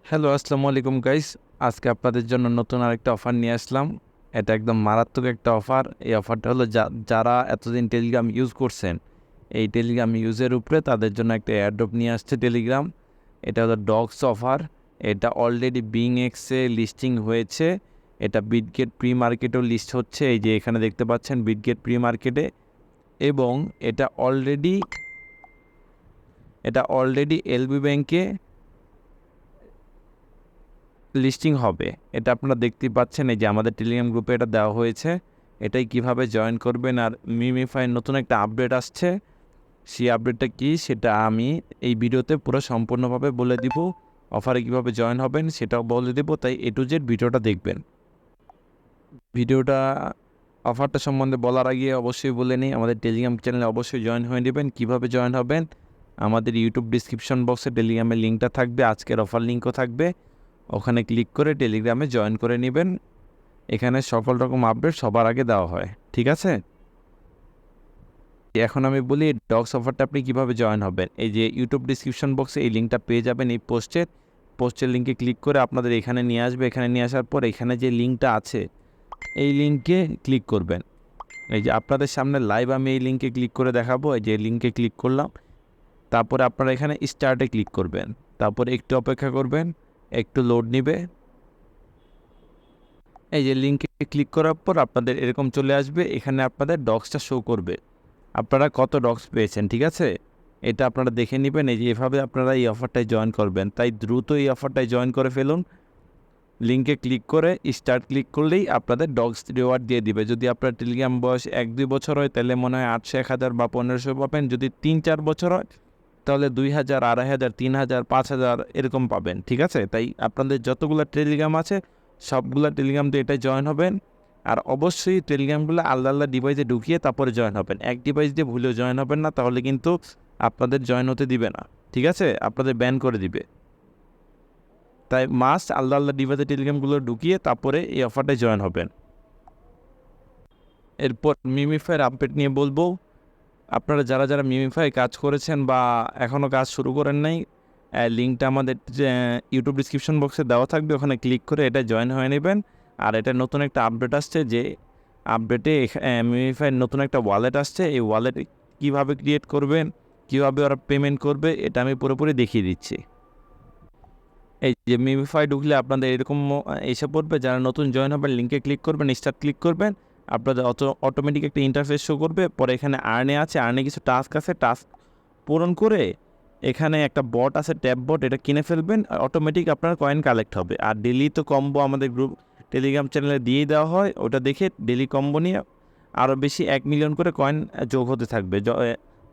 Hello, আসসালামু আলাইকুম guys. আজকে আপনাদের জন্য নতুন আরেকটা অফার নিয়ে আসলাম। এটা একদম মারাত্মক একটা অফার। এই অফারটা হলো যারা এতদিন টেলিগ্রাম ইউজ করছেন, এই টেলিগ্রাম ইউজের উপরে তাদের জন্য একটা এয়ারড্রপ নিয়ে আসছে টেলিগ্রাম। এটা হলো ডগস অফার। এটা অলরেডি বিং এক্সে লিস্টিং হয়েছে। এটা বিটগেট প্রি মার্কেটেও লিস্ট হচ্ছে, এই যে এখানে দেখতে পাচ্ছেন বিটগেট প্রি মার্কেটে। এবং এটা অলরেডি এলবি ব্যাংকে লিস্টিং হবে। এটা আপনারা দেখতেই পাচ্ছেন, এই যে আমাদের টেলিগ্রাম গ্রুপে এটা দেওয়া হয়েছে। এটাই কিভাবে জয়েন করবেন, আর মিমিফাই নতুন একটা আপডেট আসছে, সেই আপডেটটা কী সেটা আমি এই ভিডিওতে পুরো সম্পূর্ণভাবে বলে দিব। অফারে কিভাবে জয়েন হবেন সেটাও বলে দেব, তাই এ টু জেড ভিডিওটা দেখবেন। ভিডিওটা অফারটা সম্বন্ধে বলার আগে অবশ্যই বলে নিই, আমাদের টেলিগ্রাম চ্যানেলে অবশ্যই জয়েন হয়ে নেবেন। কীভাবে জয়েন হবেন, আমাদের ইউটিউব ডিসক্রিপশন বক্সে টেলিগ্রামের লিঙ্কটা থাকবে, আজকের অফার লিঙ্কও থাকবে। ওখানে ক্লিক করে টেলিগ্রামে জয়েন করে নেবেন। এখানে সকল রকম আপডেট সবার আগে দেওয়া হয়, ঠিক আছে? এখন আমি বলি ডগস অফারটা আপনি কিভাবে জয়েন হবেন। এই যে ইউটিউব ডিসক্রিপশন বক্সে এই লিঙ্কটা পেয়ে যাবেন, এই পোস্টের লিঙ্কে ক্লিক করে আপনাদের এখানে নিয়ে আসবে। এখানে নিয়ে আসার পর এখানে যে লিঙ্কটা আছে এই লিঙ্কে ক্লিক করবেন। এই যে আপনাদের সামনে লাইভ আমি এই লিঙ্কে ক্লিক করে দেখাবো। এই যে লিঙ্কে ক্লিক করলাম, তারপরে আপনারা এখানে স্টার্টে ক্লিক করবেন, তারপরে একটু অপেক্ষা করবেন, একটু লোড নিবে। এই যে লিঙ্কে ক্লিক করার পর আপনাদের এরকম চলে আসবে, এখানে আপনাদের ডগসটা শো করবে, আপনারা কত ডগস পেয়েছেন, ঠিক আছে? এটা আপনারা দেখে নেবেন। এই যে এভাবে আপনারা এই অফারটায় জয়েন করবেন, তাই দ্রুত এই অফারটায় জয়েন করে ফেলুন। লিঙ্কে ক্লিক করে স্টার্ট ক্লিক করলেই আপনাদের ডগস রিওয়ার্ড দিয়ে দিবে। যদি আপনার টেলিগ্রাম বয়স 1-2 বছর হয় তাহলে মনে হয় 800, 1000 বা 1500 পাবেন। যদি 3-4 বছর হয় তাহলে 2000, 2500, 3000, 5000 এরকম পাবেন, ঠিক আছে? তাই আপনাদের যতগুলো টেলিগ্রাম আছে সবগুলো টেলিগ্রাম দিয়ে এটাই জয়েন হবেন। আর অবশ্যই টেলিগ্রামগুলো আলাদা আলাদা ডিভাইসে ঢুকিয়ে তারপরে জয়েন হবেন। এক ডিভাইস দিয়ে ভুলেও জয়েন হবেন না, তাহলে কিন্তু আপনাদের জয়েন হতে দিবে না, ঠিক আছে? আপনাদের ব্যান করে দিবে। তাই মাস্ট আলাদা আলাদা ডিভাইসে টেলিগ্রামগুলো ঢুকিয়ে তারপরে এই অফারটায় জয়েন হবেন। এরপর মিমিফাইয়ের আপডেট নিয়ে বলবো। আপনারা যারা যারা মিমিফাই কাজ করেছেন বা এখনও কাজ শুরু করেন নাই, লিঙ্কটা আমাদের ইউটিউব ডিসক্রিপশন বক্সে দেওয়া থাকবে, ওখানে ক্লিক করে এটা জয়েন হয়ে নেবেন। আর এটা নতুন একটা আপডেট আসছে, যে আপডেটে মিমিফাইয়ের নতুন একটা ওয়ালেট আসছে। এই ওয়ালেট কীভাবে ক্রিয়েট করবেন, কীভাবে ওরা পেমেন্ট করবে, এটা আমি পুরোপুরি দেখিয়ে দিচ্ছি। এই যে মিমিফাই ঢুকলে আপনাদের এরকম এসে পড়বে। যারা নতুন জয়েন হবেন লিঙ্কে ক্লিক করবেন, স্টার্ট ক্লিক করবেন, আপনাদের অটোমেটিক একটা ইন্টারফেস শো করবে। পরে এখানে আর্নে আছে, আর্নে কিছু টাস্ক আছে, টাস্ক পূরণ করে এখানে একটা বট আছে, ট্যাব বট, এটা কিনে ফেলবেন, অটোমেটিক আপনার কয়েন কালেক্ট হবে। আর ডেলি তো কম্বো আমাদের গ্রুপ টেলিগ্রাম চ্যানেলে দিয়েই দেওয়া হয়, ওটা দেখে ডেলি কম্বো নিয়ে আরও বেশি 1 মিলিয়ন করে কয়েন যোগ হতে থাকবে।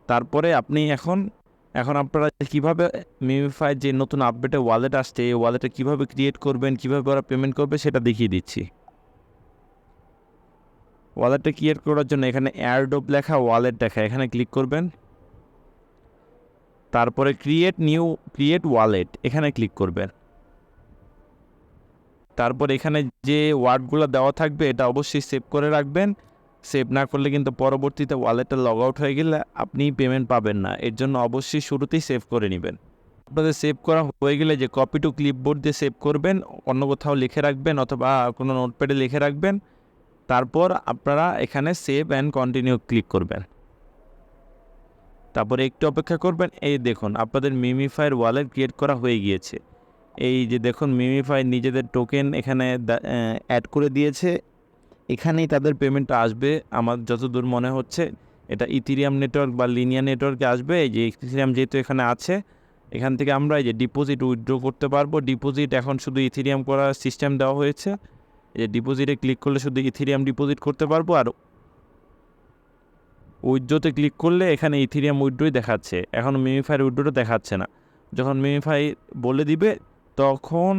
তারপরে আপনি এখন আপনারা কীভাবে মিমিফাই যে নতুন আপডেটে ওয়ালেট আসছে, এই ওয়ালেটে কীভাবে ক্রিয়েট করবেন, কীভাবে ওরা পেমেন্ট করবে সেটা দেখিয়ে দিচ্ছি। ওয়ালেটটা ক্রিয়েট করার জন্য এখানে এয়ারড্রপ লেখা ওয়ালেট দেখা, এখানে ক্লিক করবেন, তারপরে ক্রিয়েট ওয়ালেট এখানে ক্লিক করবেন। তারপর এখানে যে ওয়ার্ডগুলো দেওয়া থাকবে এটা অবশ্যই সেভ করে রাখবেন। সেভ না করলে কিন্তু পরবর্তীতে ওয়ালেটটা লগ আউট হয়ে গেলে আপনি পেমেন্ট পাবেন না, এর জন্য অবশ্যই শুরুতেই সেভ করে নেবেন। আপনাদের সেভ করা হয়ে গেলে যে কপি টু ক্লিপবোর্ড দিয়ে সেভ করবেন, অন্য কোথাও লিখে রাখবেন অথবা কোনো নোটপ্যাডে লিখে রাখবেন। তারপর আপনারা এখানে সেভ অ্যান্ড কন্টিনিউ ক্লিক করবেন, তারপরে একটু অপেক্ষা করবেন। এই দেখুন আপনাদের মিমিফাইয়ের ওয়ালেট ক্রিয়েট করা হয়ে গিয়েছে। এই যে দেখুন মিমিফাই নিজেদের টোকেন এখানে অ্যাড করে দিয়েছে, এখানেই তাদের পেমেন্টটা আসবে আমার যতদূর মনে হচ্ছে। এটা ইথিরিয়াম নেটওয়ার্ক বা লিনিয়ার নেটওয়ার্কে আসবে। এই যে ইথিরিয়াম যেহেতু এখানে আছে, এখান থেকে আমরা এই যে ডিপোজিট উইথড্র করতে পারবো। ডিপোজিট এখন শুধু ইথিরিয়াম করার সিস্টেম দেওয়া হয়েছে, এই যে ডিপোজিটে ক্লিক করলে শুধু ইথিরিয়াম ডিপোজিট করতে পারবো। আর উইথড্রোতে ক্লিক করলে এখানে ইথিরিয়াম উইথড্রোই দেখাচ্ছে, এখন মিমিফাইয়ের উইথড্রোটা দেখাচ্ছে না। যখন মিমিফাই বলে দিবে তখন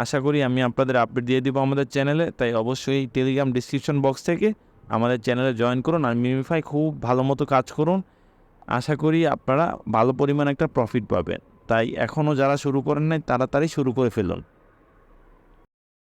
আশা করি আমি আপনাদের আপডেট দিয়ে দিব আমাদের চ্যানেলে। তাই অবশ্যই টেলিগ্রাম ডিসক্রিপশন বক্স থেকে আমাদের চ্যানেলে জয়েন করুন আর মিমিফাই খুব ভালো মতো কাজ করুন। আশা করি আপনারা ভালো পরিমাণ একটা প্রফিট পাবেন। তাই এখনও যারা শুরু করেন নাই তাড়াতাড়ি শুরু করে ফেলুন।